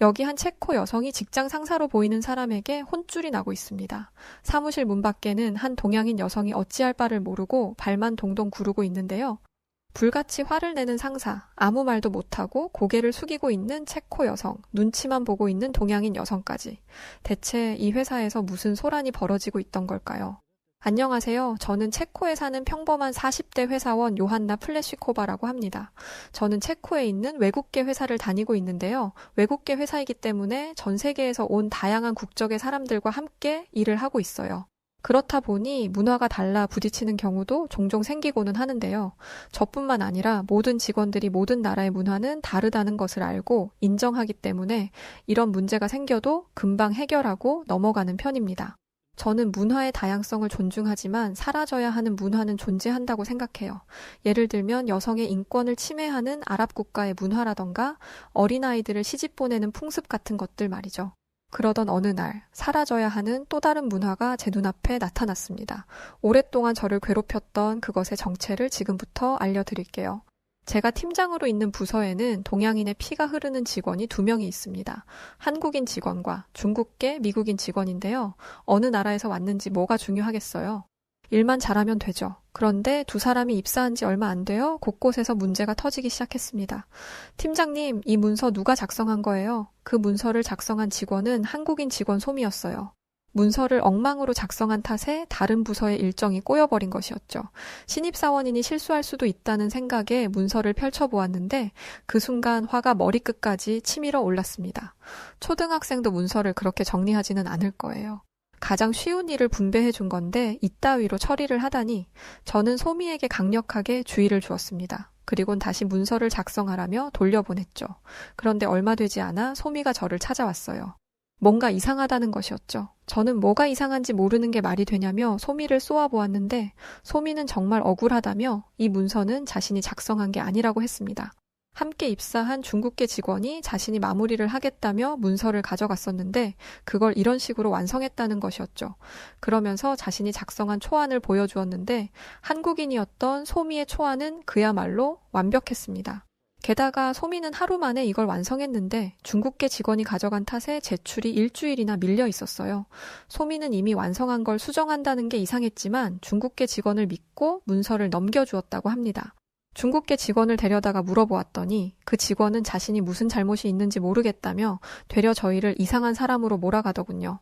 여기 한 체코 여성이 직장 상사로 보이는 사람에게 혼쭐이 나고 있습니다. 사무실 문 밖에는 한 동양인 여성이 어찌할 바를 모르고 발만 동동 구르고 있는데요. 불같이 화를 내는 상사, 아무 말도 못하고 고개를 숙이고 있는 체코 여성, 눈치만 보고 있는 동양인 여성까지. 대체 이 회사에서 무슨 소란이 벌어지고 있던 걸까요? 안녕하세요. 저는 체코에 사는 평범한 40대 회사원 요한나 플레시코바라고 합니다. 저는 체코에 있는 외국계 회사를 다니고 있는데요. 외국계 회사이기 때문에 전 세계에서 온 다양한 국적의 사람들과 함께 일을 하고 있어요. 그렇다 보니 문화가 달라 부딪히는 경우도 종종 생기고는 하는데요. 저뿐만 아니라 모든 직원들이 모든 나라의 문화는 다르다는 것을 알고 인정하기 때문에 이런 문제가 생겨도 금방 해결하고 넘어가는 편입니다. 저는 문화의 다양성을 존중하지만 사라져야 하는 문화는 존재한다고 생각해요. 예를 들면 여성의 인권을 침해하는 아랍 국가의 문화라던가 어린아이들을 시집 보내는 풍습 같은 것들 말이죠. 그러던 어느 날 사라져야 하는 또 다른 문화가 제 눈앞에 나타났습니다. 오랫동안 저를 괴롭혔던 그것의 정체를 지금부터 알려드릴게요. 제가 팀장으로 있는 부서에는 동양인의 피가 흐르는 직원이 2명이 있습니다. 한국인 직원과 중국계 미국인 직원인데요. 어느 나라에서 왔는지 뭐가 중요하겠어요. 일만 잘하면 되죠. 그런데 두 사람이 입사한 지 얼마 안 돼요. 곳곳에서 문제가 터지기 시작했습니다. 팀장님, 이 문서 누가 작성한 거예요? 그 문서를 작성한 직원은 한국인 직원 솜이었어요. 문서를 엉망으로 작성한 탓에 다른 부서의 일정이 꼬여버린 것이었죠. 신입사원이니 실수할 수도 있다는 생각에 문서를 펼쳐보았는데 그 순간 화가 머리끝까지 치밀어 올랐습니다. 초등학생도 문서를 그렇게 정리하지는 않을 거예요. 가장 쉬운 일을 분배해 준 건데 이따위로 처리를 하다니 저는 소미에게 강력하게 주의를 주었습니다. 그리곤 다시 문서를 작성하라며 돌려보냈죠. 그런데 얼마 되지 않아 소미가 저를 찾아왔어요. 뭔가 이상하다는 것이었죠. 저는 뭐가 이상한지 모르는 게 말이 되냐며 소미를 쏘아보았는데 소미는 정말 억울하다며 이 문서는 자신이 작성한 게 아니라고 했습니다. 함께 입사한 중국계 직원이 자신이 마무리를 하겠다며 문서를 가져갔었는데 그걸 이런 식으로 완성했다는 것이었죠. 그러면서 자신이 작성한 초안을 보여주었는데 한국인이었던 소미의 초안은 그야말로 완벽했습니다. 게다가 소미는 하루 만에 이걸 완성했는데 중국계 직원이 가져간 탓에 제출이 일주일이나 밀려 있었어요. 소미는 이미 완성한 걸 수정한다는 게 이상했지만 중국계 직원을 믿고 문서를 넘겨주었다고 합니다. 중국계 직원을 데려다가 물어보았더니 그 직원은 자신이 무슨 잘못이 있는지 모르겠다며 되려 저희를 이상한 사람으로 몰아가더군요.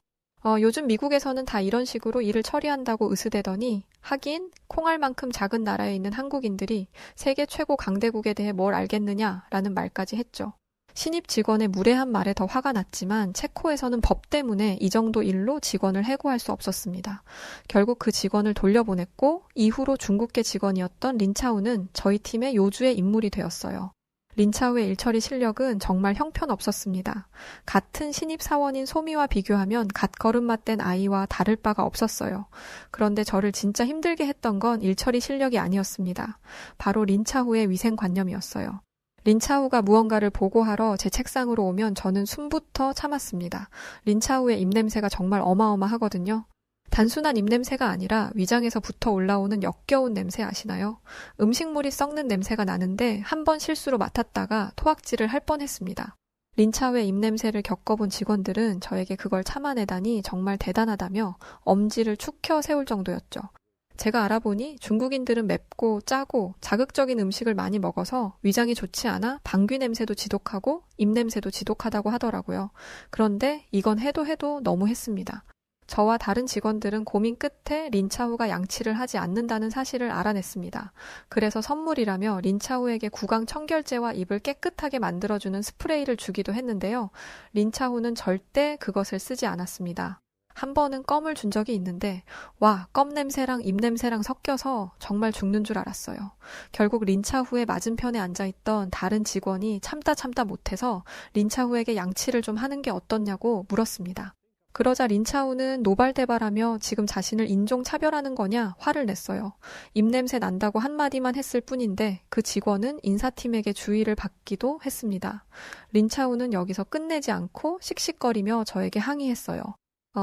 요즘 미국에서는 다 이런 식으로 일을 처리한다고 으스대더니 하긴 콩알만큼 작은 나라에 있는 한국인들이 세계 최고 강대국에 대해 뭘 알겠느냐라는 말까지 했죠. 신입 직원의 무례한 말에 더 화가 났지만 체코에서는 법 때문에 이 정도 일로 직원을 해고할 수 없었습니다. 결국 그 직원을 돌려보냈고 이후로 중국계 직원이었던 린차우는 저희 팀의 요주의 인물이 되었어요. 린차우의 일처리 실력은 정말 형편없었습니다. 같은 신입사원인 소미와 비교하면 갓걸음맛 된 아이와 다를 바가 없었어요. 그런데 저를 진짜 힘들게 했던 건 일처리 실력이 아니었습니다. 바로 린차우의 위생관념이었어요. 린차우가 무언가를 보고하러 제 책상으로 오면 저는 숨부터 참았습니다. 린차우의 입냄새가 정말 어마어마하거든요. 단순한 입냄새가 아니라 위장에서 붙어 올라오는 역겨운 냄새 아시나요? 음식물이 썩는 냄새가 나는데 한 번 실수로 맡았다가 토악질을 할 뻔했습니다. 린차우의 입냄새를 겪어본 직원들은 저에게 그걸 참아내다니 정말 대단하다며 엄지를 축혀 세울 정도였죠. 제가 알아보니 중국인들은 맵고 짜고 자극적인 음식을 많이 먹어서 위장이 좋지 않아 방귀 냄새도 지독하고 입냄새도 지독하다고 하더라고요. 그런데 이건 해도 너무 했습니다. 저와 다른 직원들은 고민 끝에 린차우가 양치를 하지 않는다는 사실을 알아냈습니다. 그래서 선물이라며 린차우에게 구강 청결제와 입을 깨끗하게 만들어주는 스프레이를 주기도 했는데요. 린차우는 절대 그것을 쓰지 않았습니다. 한 번은 껌을 준 적이 있는데 와, 껌 냄새랑 입 냄새랑 섞여서 정말 죽는 줄 알았어요. 결국 린차후의 맞은편에 앉아있던 다른 직원이 참다 못해서 린차후에게 양치를 좀 하는 게 어떻냐고 물었습니다. 그러자 린차우는 노발대발하며 지금 자신을 인종차별하는 거냐 화를 냈어요. 입냄새 난다고 한마디만 했을 뿐인데 그 직원은 인사팀에게 주의를 받기도 했습니다. 린차우는 여기서 끝내지 않고 씩씩거리며 저에게 항의했어요.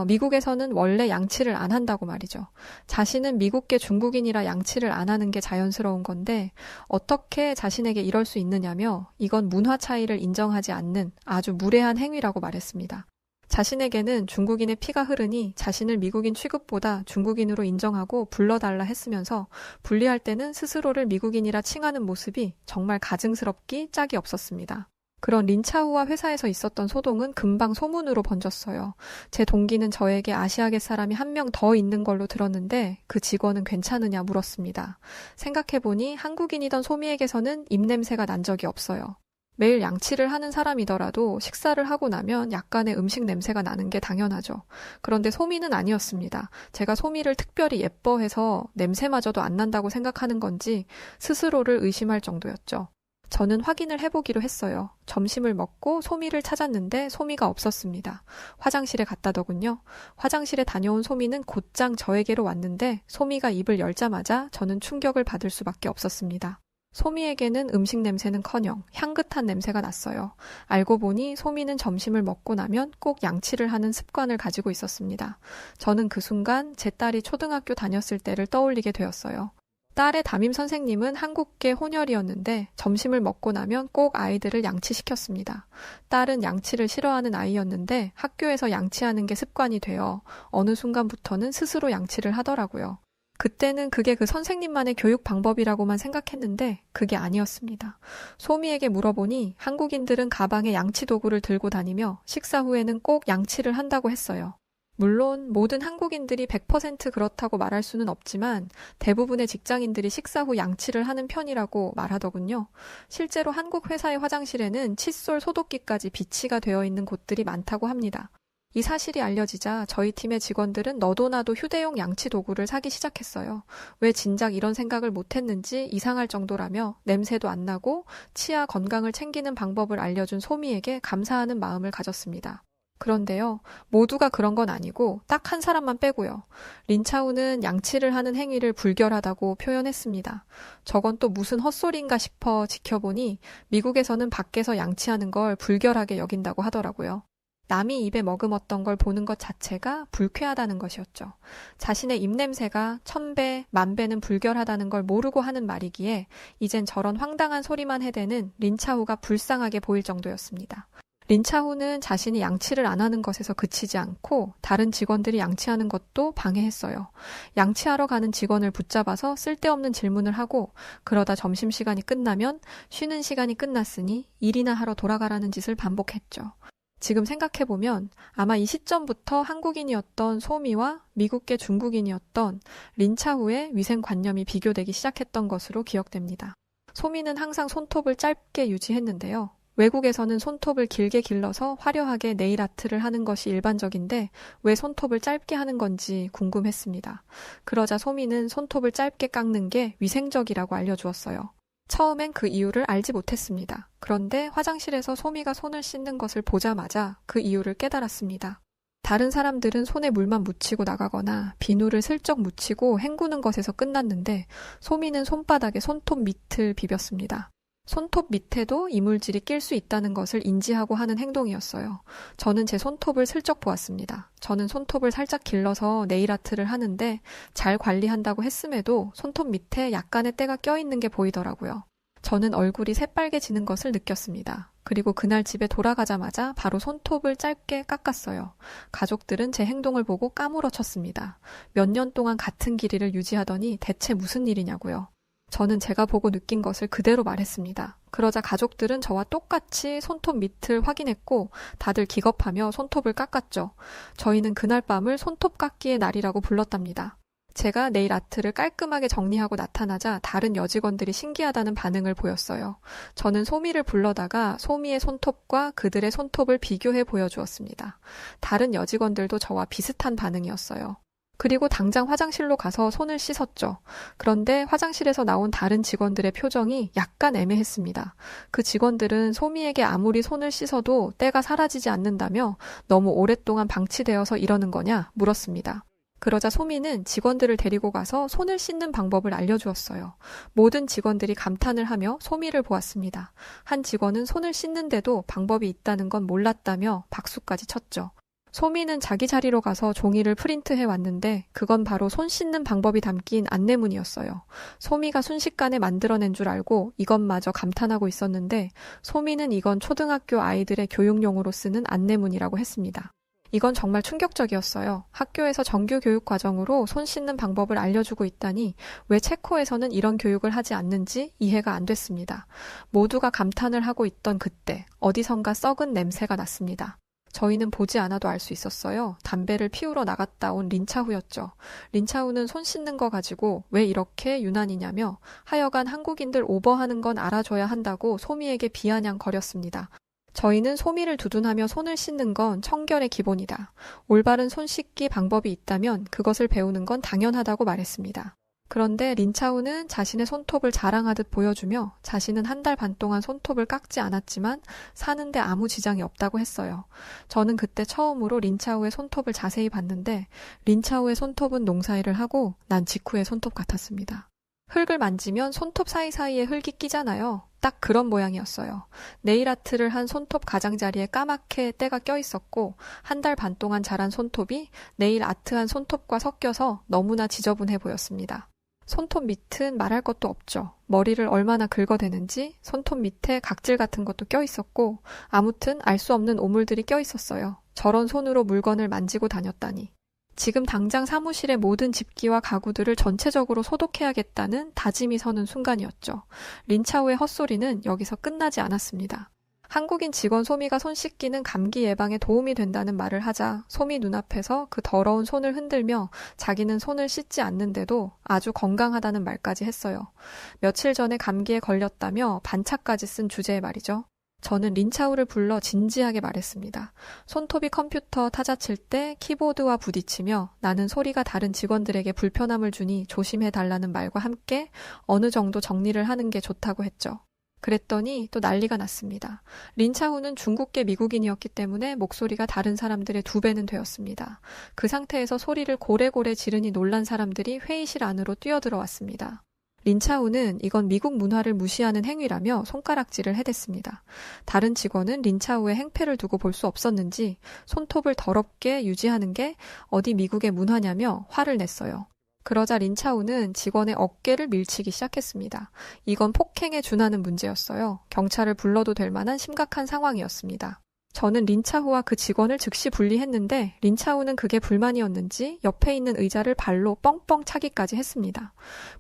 미국에서는 원래 양치를 안 한다고 말이죠. 자신은 미국계 중국인이라 양치를 안 하는 게 자연스러운 건데 어떻게 자신에게 이럴 수 있느냐며 이건 문화 차이를 인정하지 않는 아주 무례한 행위라고 말했습니다. 자신에게는 중국인의 피가 흐르니 자신을 미국인 취급보다 중국인으로 인정하고 불러달라 했으면서 분리할 때는 스스로를 미국인이라 칭하는 모습이 정말 가증스럽기 짝이 없었습니다. 그런 린차우와 회사에서 있었던 소동은 금방 소문으로 번졌어요. 제 동기는 저에게 아시아계 사람이 한 명 더 있는 걸로 들었는데 그 직원은 괜찮으냐 물었습니다. 생각해보니 한국인이던 소미에게서는 입냄새가 난 적이 없어요. 매일 양치를 하는 사람이더라도 식사를 하고 나면 약간의 음식 냄새가 나는 게 당연하죠. 그런데 소미는 아니었습니다. 제가 소미를 특별히 예뻐해서 냄새마저도 안 난다고 생각하는 건지 스스로를 의심할 정도였죠. 저는 확인을 해보기로 했어요. 점심을 먹고 소미를 찾았는데 소미가 없었습니다. 화장실에 갔다더군요. 화장실에 다녀온 소미는 곧장 저에게로 왔는데 소미가 입을 열자마자 저는 충격을 받을 수밖에 없었습니다. 소미에게는 음식 냄새는커녕 향긋한 냄새가 났어요. 알고 보니 소미는 점심을 먹고 나면 꼭 양치를 하는 습관을 가지고 있었습니다. 저는 그 순간 제 딸이 초등학교 다녔을 때를 떠올리게 되었어요. 딸의 담임 선생님은 한국계 혼혈이었는데 점심을 먹고 나면 꼭 아이들을 양치시켰습니다. 딸은 양치를 싫어하는 아이였는데 학교에서 양치하는 게 습관이 되어 어느 순간부터는 스스로 양치를 하더라고요. 그때는 그게 그 선생님만의 교육 방법이라고만 생각했는데 그게 아니었습니다. 소미에게 물어보니 한국인들은 가방에 양치 도구를 들고 다니며 식사 후에는 꼭 양치를 한다고 했어요. 물론 모든 한국인들이 100% 그렇다고 말할 수는 없지만 대부분의 직장인들이 식사 후 양치를 하는 편이라고 말하더군요. 실제로 한국 회사의 화장실에는 칫솔 소독기까지 비치가 되어 있는 곳들이 많다고 합니다. 이 사실이 알려지자 저희 팀의 직원들은 너도 나도 휴대용 양치 도구를 사기 시작했어요. 왜 진작 이런 생각을 못했는지 이상할 정도라며 냄새도 안 나고 치아 건강을 챙기는 방법을 알려준 소미에게 감사하는 마음을 가졌습니다. 그런데요, 모두가 그런 건 아니고 딱 한 사람만 빼고요. 린차우는 양치를 하는 행위를 불결하다고 표현했습니다. 저건 또 무슨 헛소리인가 싶어 지켜보니 미국에서는 밖에서 양치하는 걸 불결하게 여긴다고 하더라고요. 남이 입에 머금었던 걸 보는 것 자체가 불쾌하다는 것이었죠. 자신의 입냄새가 1000배, 10,000배는 불결하다는 걸 모르고 하는 말이기에 이젠 저런 황당한 소리만 해대는 린차우가 불쌍하게 보일 정도였습니다. 린차우는 자신이 양치를 안 하는 것에서 그치지 않고 다른 직원들이 양치하는 것도 방해했어요. 양치하러 가는 직원을 붙잡아서 쓸데없는 질문을 하고 그러다 점심시간이 끝나면 쉬는 시간이 끝났으니 일이나 하러 돌아가라는 짓을 반복했죠. 지금 생각해보면 아마 이 시점부터 한국인이었던 소미와 미국계 중국인이었던 린차우의 위생관념이 비교되기 시작했던 것으로 기억됩니다. 소미는 항상 손톱을 짧게 유지했는데요. 외국에서는 손톱을 길게 길러서 화려하게 네일 아트를 하는 것이 일반적인데 왜 손톱을 짧게 하는 건지 궁금했습니다. 그러자 소미는 손톱을 짧게 깎는 게 위생적이라고 알려주었어요. 처음엔 그 이유를 알지 못했습니다. 그런데 화장실에서 소미가 손을 씻는 것을 보자마자 그 이유를 깨달았습니다. 다른 사람들은 손에 물만 묻히고 나가거나 비누를 슬쩍 묻히고 헹구는 것에서 끝났는데 소미는 손바닥에 손톱 밑을 비볐습니다. 손톱 밑에도 이물질이 낄 수 있다는 것을 인지하고 하는 행동이었어요. 저는 제 손톱을 슬쩍 보았습니다. 저는 손톱을 살짝 길러서 네일 아트를 하는데 잘 관리한다고 했음에도 손톱 밑에 약간의 때가 껴있는 게 보이더라고요. 저는 얼굴이 새빨개지는 것을 느꼈습니다. 그리고 그날 집에 돌아가자마자 바로 손톱을 짧게 깎았어요. 가족들은 제 행동을 보고 까무러쳤습니다. 몇 년 동안 같은 길이를 유지하더니 대체 무슨 일이냐고요. 저는 제가 보고 느낀 것을 그대로 말했습니다. 그러자 가족들은 저와 똑같이 손톱 밑을 확인했고 다들 기겁하며 손톱을 깎았죠. 저희는 그날 밤을 손톱 깎기의 날이라고 불렀답니다. 제가 네일 아트를 깔끔하게 정리하고 나타나자 다른 여직원들이 신기하다는 반응을 보였어요. 저는 소미를 불러다가 소미의 손톱과 그들의 손톱을 비교해 보여주었습니다. 다른 여직원들도 저와 비슷한 반응이었어요. 그리고 당장 화장실로 가서 손을 씻었죠. 그런데 화장실에서 나온 다른 직원들의 표정이 약간 애매했습니다. 그 직원들은 소미에게 아무리 손을 씻어도 때가 사라지지 않는다며 너무 오랫동안 방치되어서 이러는 거냐 물었습니다. 그러자 소미는 직원들을 데리고 가서 손을 씻는 방법을 알려주었어요. 모든 직원들이 감탄을 하며 소미를 보았습니다. 한 직원은 손을 씻는데도 방법이 있다는 건 몰랐다며 박수까지 쳤죠. 소미는 자기 자리로 가서 종이를 프린트해 왔는데 그건 바로 손 씻는 방법이 담긴 안내문이었어요. 소미가 순식간에 만들어낸 줄 알고 이것마저 감탄하고 있었는데 소미는 이건 초등학교 아이들의 교육용으로 쓰는 안내문이라고 했습니다. 이건 정말 충격적이었어요. 학교에서 정규 교육 과정으로 손 씻는 방법을 알려주고 있다니 왜 체코에서는 이런 교육을 하지 않는지 이해가 안 됐습니다. 모두가 감탄을 하고 있던 그때 어디선가 썩은 냄새가 났습니다. 저희는 보지 않아도 알 수 있었어요. 담배를 피우러 나갔다 온 린차후였죠. 린차후는 손 씻는 거 가지고 왜 이렇게 유난이냐며 하여간 한국인들 오버하는 건 알아줘야 한다고 소미에게 비아냥거렸습니다. 저희는 소미를 두둔하며 손을 씻는 건 청결의 기본이다. 올바른 손 씻기 방법이 있다면 그것을 배우는 건 당연하다고 말했습니다. 그런데 린차우는 자신의 손톱을 자랑하듯 보여주며 자신은 한 달 반 동안 손톱을 깎지 않았지만 사는데 아무 지장이 없다고 했어요. 저는 그때 처음으로 린차우의 손톱을 자세히 봤는데 린차우의 손톱은 농사일을 하고 난 직후의 손톱 같았습니다. 흙을 만지면 손톱 사이사이에 흙이 끼잖아요. 딱 그런 모양이었어요. 네일아트를 한 손톱 가장자리에 까맣게 때가 껴있었고 한 달 반 동안 자란 손톱이 네일 아트한 손톱과 섞여서 너무나 지저분해 보였습니다. 손톱 밑은 말할 것도 없죠. 머리를 얼마나 긁어대는지 손톱 밑에 각질 같은 것도 껴있었고 아무튼 알 수 없는 오물들이 껴있었어요. 저런 손으로 물건을 만지고 다녔다니. 지금 당장 사무실의 모든 집기와 가구들을 전체적으로 소독해야겠다는 다짐이 서는 순간이었죠. 린차우의 헛소리는 여기서 끝나지 않았습니다. 한국인 직원 소미가 손 씻기는 감기 예방에 도움이 된다는 말을 하자 소미 눈앞에서 그 더러운 손을 흔들며 자기는 손을 씻지 않는데도 아주 건강하다는 말까지 했어요. 며칠 전에 감기에 걸렸다며 반차까지 쓴 주제의 말이죠. 저는 린차우를 불러 진지하게 말했습니다. 손톱이 컴퓨터 타자칠 때 키보드와 부딪히며 나는 소리가 다른 직원들에게 불편함을 주니 조심해달라는 말과 함께 어느 정도 정리를 하는 게 좋다고 했죠. 그랬더니 또 난리가 났습니다. 린차우는 중국계 미국인이었기 때문에 목소리가 다른 사람들의 2배는 되었습니다. 그 상태에서 소리를 고래고래 지르니 놀란 사람들이 회의실 안으로 뛰어들어왔습니다. 린차우는 이건 미국 문화를 무시하는 행위라며 손가락질을 해댔습니다. 다른 직원은 린차우의 행패를 두고 볼 수 없었는지 손톱을 더럽게 유지하는 게 어디 미국의 문화냐며 화를 냈어요. 그러자 린차우는 직원의 어깨를 밀치기 시작했습니다. 이건 폭행에 준하는 문제였어요. 경찰을 불러도 될 만한 심각한 상황이었습니다. 저는 린차우와 그 직원을 즉시 분리했는데 린차우는 그게 불만이었는지 옆에 있는 의자를 발로 뻥뻥 차기까지 했습니다.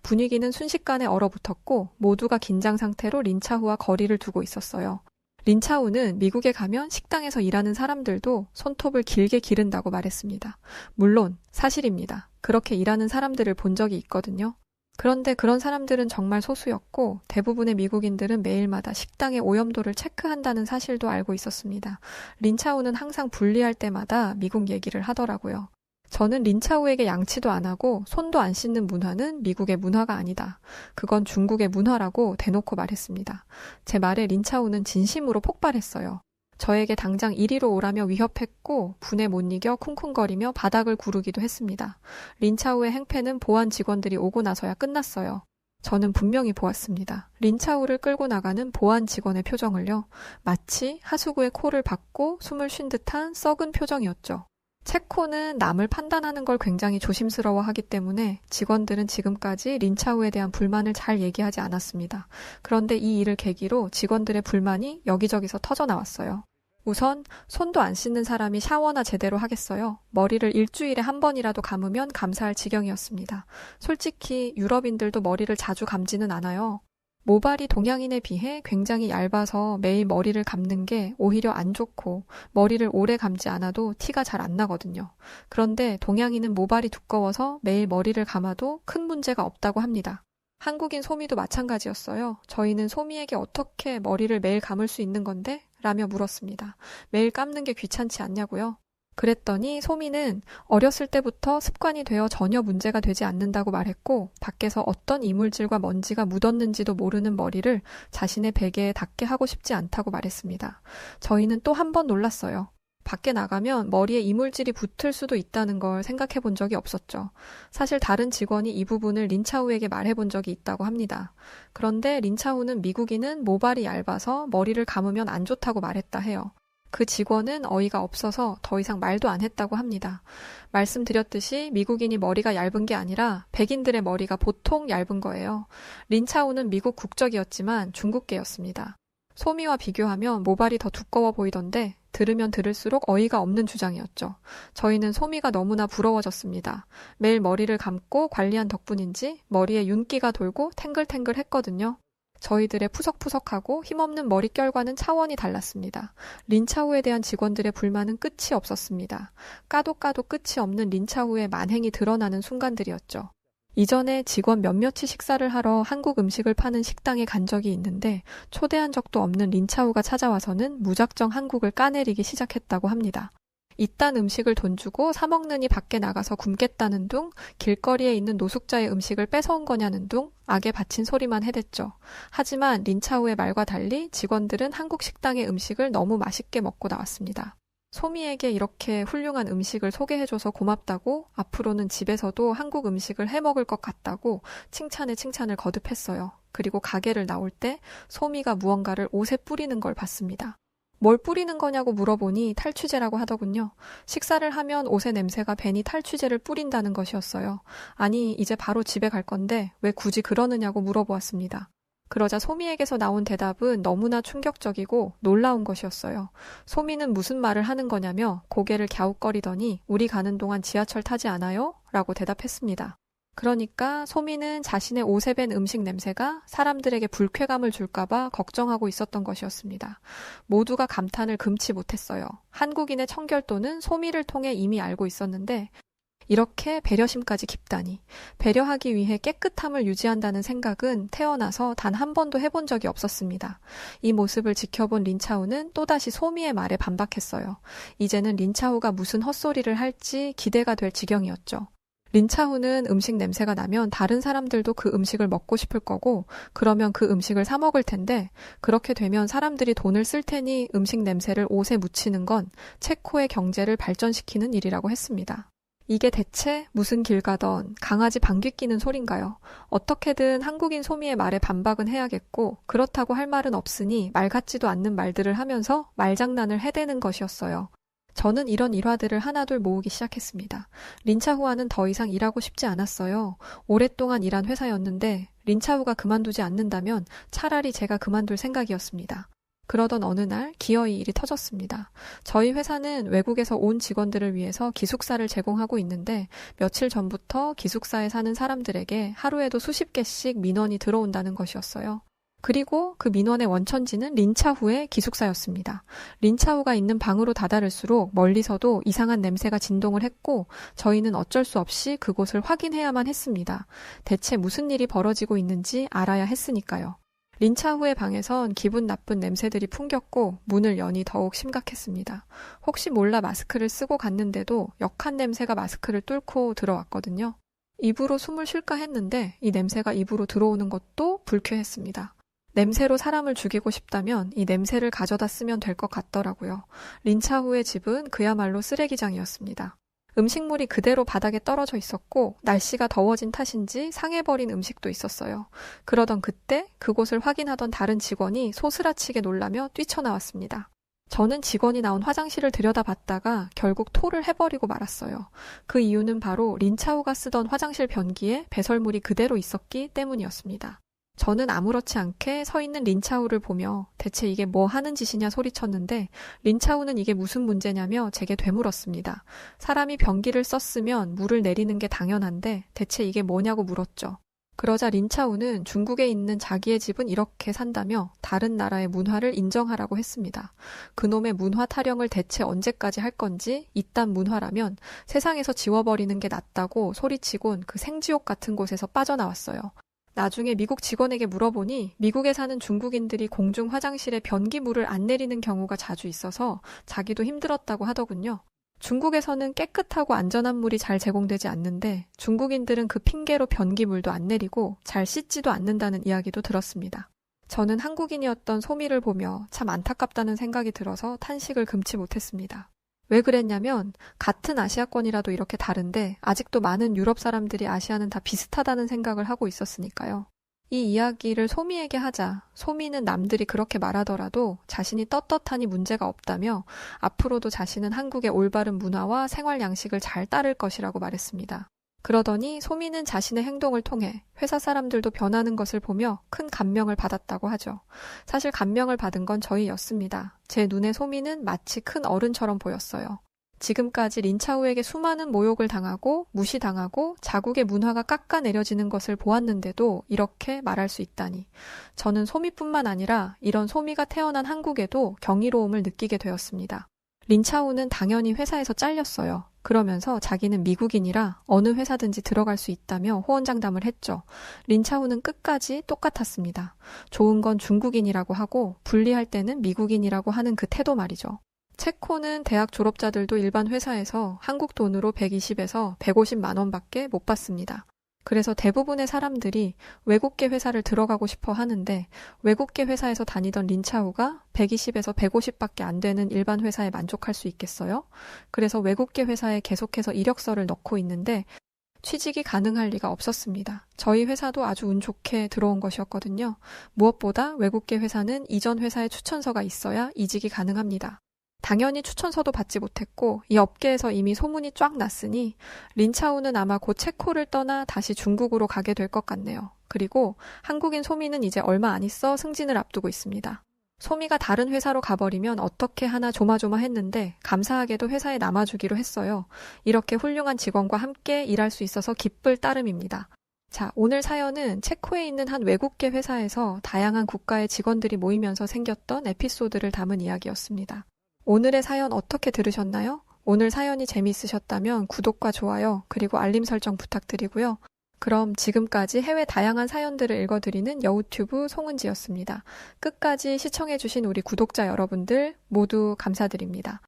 분위기는 순식간에 얼어붙었고 모두가 긴장 상태로 린차우와 거리를 두고 있었어요. 린차우는 미국에 가면 식당에서 일하는 사람들도 손톱을 길게 기른다고 말했습니다. 물론 사실입니다. 그렇게 일하는 사람들을 본 적이 있거든요. 그런데 그런 사람들은 정말 소수였고 대부분의 미국인들은 매일마다 식당의 오염도를 체크한다는 사실도 알고 있었습니다. 린차우는 항상 분리할 때마다 미국 얘기를 하더라고요. 저는 린차우에게 양치도 안 하고 손도 안 씻는 문화는 미국의 문화가 아니다. 그건 중국의 문화라고 대놓고 말했습니다. 제 말에 린차우는 진심으로 폭발했어요. 저에게 당장 이리로 오라며 위협했고 분에 못 이겨 쿵쿵거리며 바닥을 구르기도 했습니다. 린차우의 행패는 보안 직원들이 오고 나서야 끝났어요. 저는 분명히 보았습니다. 린차우를 끌고 나가는 보안 직원의 표정을요. 마치 하수구에 코를 박고 숨을 쉰 듯한 썩은 표정이었죠. 체코는 남을 판단하는 걸 굉장히 조심스러워하기 때문에 직원들은 지금까지 린차우에 대한 불만을 잘 얘기하지 않았습니다. 그런데 이 일을 계기로 직원들의 불만이 여기저기서 터져나왔어요. 우선 손도 안 씻는 사람이 샤워나 제대로 하겠어요? 머리를 일주일에 한 번이라도 감으면 감사할 지경이었습니다. 솔직히 유럽인들도 머리를 자주 감지는 않아요. 모발이 동양인에 비해 굉장히 얇아서 매일 머리를 감는 게 오히려 안 좋고 머리를 오래 감지 않아도 티가 잘 안 나거든요. 그런데 동양인은 모발이 두꺼워서 매일 머리를 감아도 큰 문제가 없다고 합니다. 한국인 소미도 마찬가지였어요. 저희는 소미에게 어떻게 머리를 매일 감을 수 있는 건데? 라며 물었습니다. 매일 감는 게 귀찮지 않냐고요? 그랬더니 소미는 어렸을 때부터 습관이 되어 전혀 문제가 되지 않는다고 말했고 밖에서 어떤 이물질과 먼지가 묻었는지도 모르는 머리를 자신의 베개에 닿게 하고 싶지 않다고 말했습니다. 저희는 또 한 번 놀랐어요. 밖에 나가면 머리에 이물질이 붙을 수도 있다는 걸 생각해 본 적이 없었죠. 사실 다른 직원이 이 부분을 린차우에게 말해 본 적이 있다고 합니다. 그런데 린차우는 미국인은 모발이 얇아서 머리를 감으면 안 좋다고 말했다 해요. 그 직원은 어이가 없어서 더 이상 말도 안 했다고 합니다. 말씀드렸듯이 미국인이 머리가 얇은 게 아니라 백인들의 머리가 보통 얇은 거예요. 린차우는 미국 국적이었지만 중국계였습니다. 소미와 비교하면 모발이 더 두꺼워 보이던데 들으면 들을수록 어이가 없는 주장이었죠. 저희는 소미가 너무나 부러워졌습니다. 매일 머리를 감고 관리한 덕분인지 머리에 윤기가 돌고 탱글탱글했거든요. 저희들의 푸석푸석하고 힘없는 머릿결과는 차원이 달랐습니다. 린차우에 대한 직원들의 불만은 끝이 없었습니다. 까도 끝이 없는 린차우의 만행이 드러나는 순간들이었죠. 이전에 직원 몇몇이 식사를 하러 한국 음식을 파는 식당에 간 적이 있는데 초대한 적도 없는 린차우가 찾아와서는 무작정 한국을 까내리기 시작했다고 합니다. 이딴 음식을 돈 주고 사 먹느니 밖에 나가서 굶겠다는 둥, 길거리에 있는 노숙자의 음식을 뺏어온 거냐는 둥, 악에 바친 소리만 해댔죠. 하지만 린차우의 말과 달리 직원들은 한국 식당의 음식을 너무 맛있게 먹고 나왔습니다. 소미에게 이렇게 훌륭한 음식을 소개해줘서 고맙다고 앞으로는 집에서도 한국 음식을 해먹을 것 같다고 칭찬에 칭찬을 거듭했어요. 그리고 가게를 나올 때 소미가 무언가를 옷에 뿌리는 걸 봤습니다. 뭘 뿌리는 거냐고 물어보니 탈취제라고 하더군요. 식사를 하면 옷의 냄새가 배니 탈취제를 뿌린다는 것이었어요. 아니, 이제 바로 집에 갈 건데 왜 굳이 그러느냐고 물어보았습니다. 그러자 소미에게서 나온 대답은 너무나 충격적이고 놀라운 것이었어요. 소미는 무슨 말을 하는 거냐며 고개를 갸웃거리더니 우리 가는 동안 지하철 타지 않아요? 라고 대답했습니다. 그러니까 소미는 자신의 옷에 밴 음식 냄새가 사람들에게 불쾌감을 줄까봐 걱정하고 있었던 것이었습니다. 모두가 감탄을 금치 못했어요. 한국인의 청결도는 소미를 통해 이미 알고 있었는데 이렇게 배려심까지 깊다니. 배려하기 위해 깨끗함을 유지한다는 생각은 태어나서 단 한 번도 해본 적이 없었습니다. 이 모습을 지켜본 린차우는 또다시 소미의 말에 반박했어요. 이제는 린차우가 무슨 헛소리를 할지 기대가 될 지경이었죠. 린차우는 음식 냄새가 나면 다른 사람들도 그 음식을 먹고 싶을 거고 그러면 그 음식을 사 먹을 텐데 그렇게 되면 사람들이 돈을 쓸 테니 음식 냄새를 옷에 묻히는 건 체코의 경제를 발전시키는 일이라고 했습니다. 이게 대체 무슨 길 가던 강아지 방귀 뀌는 소린가요? 어떻게든 한국인 소미의 말에 반박은 해야겠고 그렇다고 할 말은 없으니 말 같지도 않는 말들을 하면서 말장난을 해대는 것이었어요. 저는 이런 일화들을 하나둘 모으기 시작했습니다. 린차후와는 더 이상 일하고 싶지 않았어요. 오랫동안 일한 회사였는데 린차후가 그만두지 않는다면 차라리 제가 그만둘 생각이었습니다. 그러던 어느 날 기어이 일이 터졌습니다. 저희 회사는 외국에서 온 직원들을 위해서 기숙사를 제공하고 있는데 며칠 전부터 기숙사에 사는 사람들에게 하루에도 수십 개씩 민원이 들어온다는 것이었어요. 그리고 그 민원의 원천지는 린차후의 기숙사였습니다. 린차후가 있는 방으로 다다를수록 멀리서도 이상한 냄새가 진동을 했고 저희는 어쩔 수 없이 그곳을 확인해야만 했습니다. 대체 무슨 일이 벌어지고 있는지 알아야 했으니까요. 린차후의 방에선 기분 나쁜 냄새들이 풍겼고 문을 여니 더욱 심각했습니다. 혹시 몰라 마스크를 쓰고 갔는데도 역한 냄새가 마스크를 뚫고 들어왔거든요. 입으로 숨을 쉴까 했는데 이 냄새가 입으로 들어오는 것도 불쾌했습니다. 냄새로 사람을 죽이고 싶다면 이 냄새를 가져다 쓰면 될 것 같더라고요. 린차후의 집은 그야말로 쓰레기장이었습니다. 음식물이 그대로 바닥에 떨어져 있었고 날씨가 더워진 탓인지 상해버린 음식도 있었어요. 그러던 그때 그곳을 확인하던 다른 직원이 소스라치게 놀라며 뛰쳐나왔습니다. 저는 직원이 나온 화장실을 들여다봤다가 결국 토를 해버리고 말았어요. 그 이유는 바로 린차후가 쓰던 화장실 변기에 배설물이 그대로 있었기 때문이었습니다. 저는 아무렇지 않게 서 있는 린차우를 보며 대체 이게 뭐 하는 짓이냐 소리쳤는데 린차우는 이게 무슨 문제냐며 제게 되물었습니다. 사람이 변기를 썼으면 물을 내리는 게 당연한데 대체 이게 뭐냐고 물었죠. 그러자 린차우는 중국에 있는 자기의 집은 이렇게 산다며 다른 나라의 문화를 인정하라고 했습니다. 그놈의 문화 타령을 대체 언제까지 할 건지 이딴 문화라면 세상에서 지워버리는 게 낫다고 소리치곤 그 생지옥 같은 곳에서 빠져나왔어요. 나중에 미국 직원에게 물어보니 미국에 사는 중국인들이 공중 화장실에 변기물을 안 내리는 경우가 자주 있어서 자기도 힘들었다고 하더군요. 중국에서는 깨끗하고 안전한 물이 잘 제공되지 않는데 중국인들은 그 핑계로 변기물도 안 내리고 잘 씻지도 않는다는 이야기도 들었습니다. 저는 한국인이었던 소미를 보며 참 안타깝다는 생각이 들어서 탄식을 금치 못했습니다. 왜 그랬냐면 같은 아시아권이라도 이렇게 다른데 아직도 많은 유럽 사람들이 아시아는 다 비슷하다는 생각을 하고 있었으니까요. 이 이야기를 소미에게 하자 소미는 남들이 그렇게 말하더라도 자신이 떳떳하니 문제가 없다며 앞으로도 자신은 한국의 올바른 문화와 생활 양식을 잘 따를 것이라고 말했습니다. 그러더니 소미는 자신의 행동을 통해 회사 사람들도 변하는 것을 보며 큰 감명을 받았다고 하죠. 사실 감명을 받은 건 저희였습니다. 제 눈에 소미는 마치 큰 어른처럼 보였어요. 지금까지 린차우에게 수많은 모욕을 당하고 무시당하고 자국의 문화가 깎아내려지는 것을 보았는데도 이렇게 말할 수 있다니. 저는 소미뿐만 아니라 이런 소미가 태어난 한국에도 경이로움을 느끼게 되었습니다. 린차우는 당연히 회사에서 잘렸어요. 그러면서 자기는 미국인이라 어느 회사든지 들어갈 수 있다며 호언장담을 했죠. 린차우는 끝까지 똑같았습니다. 좋은 건 중국인이라고 하고 불리할 때는 미국인이라고 하는 그 태도 말이죠. 체코는 대학 졸업자들도 일반 회사에서 한국 돈으로 120에서 150만 원밖에 못 받습니다. 그래서 대부분의 사람들이 외국계 회사를 들어가고 싶어 하는데 외국계 회사에서 다니던 린차우가 120에서 150밖에 안 되는 일반 회사에 만족할 수 있겠어요? 그래서 외국계 회사에 계속해서 이력서를 넣고 있는데 취직이 가능할 리가 없었습니다. 저희 회사도 아주 운 좋게 들어온 것이었거든요. 무엇보다 외국계 회사는 이전 회사에 추천서가 있어야 이직이 가능합니다. 당연히 추천서도 받지 못했고 이 업계에서 이미 소문이 쫙 났으니 린차우는 아마 곧 체코를 떠나 다시 중국으로 가게 될 것 같네요. 그리고 한국인 소미는 이제 얼마 안 있어 승진을 앞두고 있습니다. 소미가 다른 회사로 가버리면 어떻게 하나 조마조마했는데 감사하게도 회사에 남아주기로 했어요. 이렇게 훌륭한 직원과 함께 일할 수 있어서 기쁠 따름입니다. 자, 오늘 사연은 체코에 있는 한 외국계 회사에서 다양한 국가의 직원들이 모이면서 생겼던 에피소드를 담은 이야기였습니다. 오늘의 사연 어떻게 들으셨나요? 오늘 사연이 재미있으셨다면 구독과 좋아요 그리고 알림 설정 부탁드리고요. 그럼 지금까지 해외 다양한 사연들을 읽어드리는 여우튜브 송은지였습니다. 끝까지 시청해주신 우리 구독자 여러분들 모두 감사드립니다.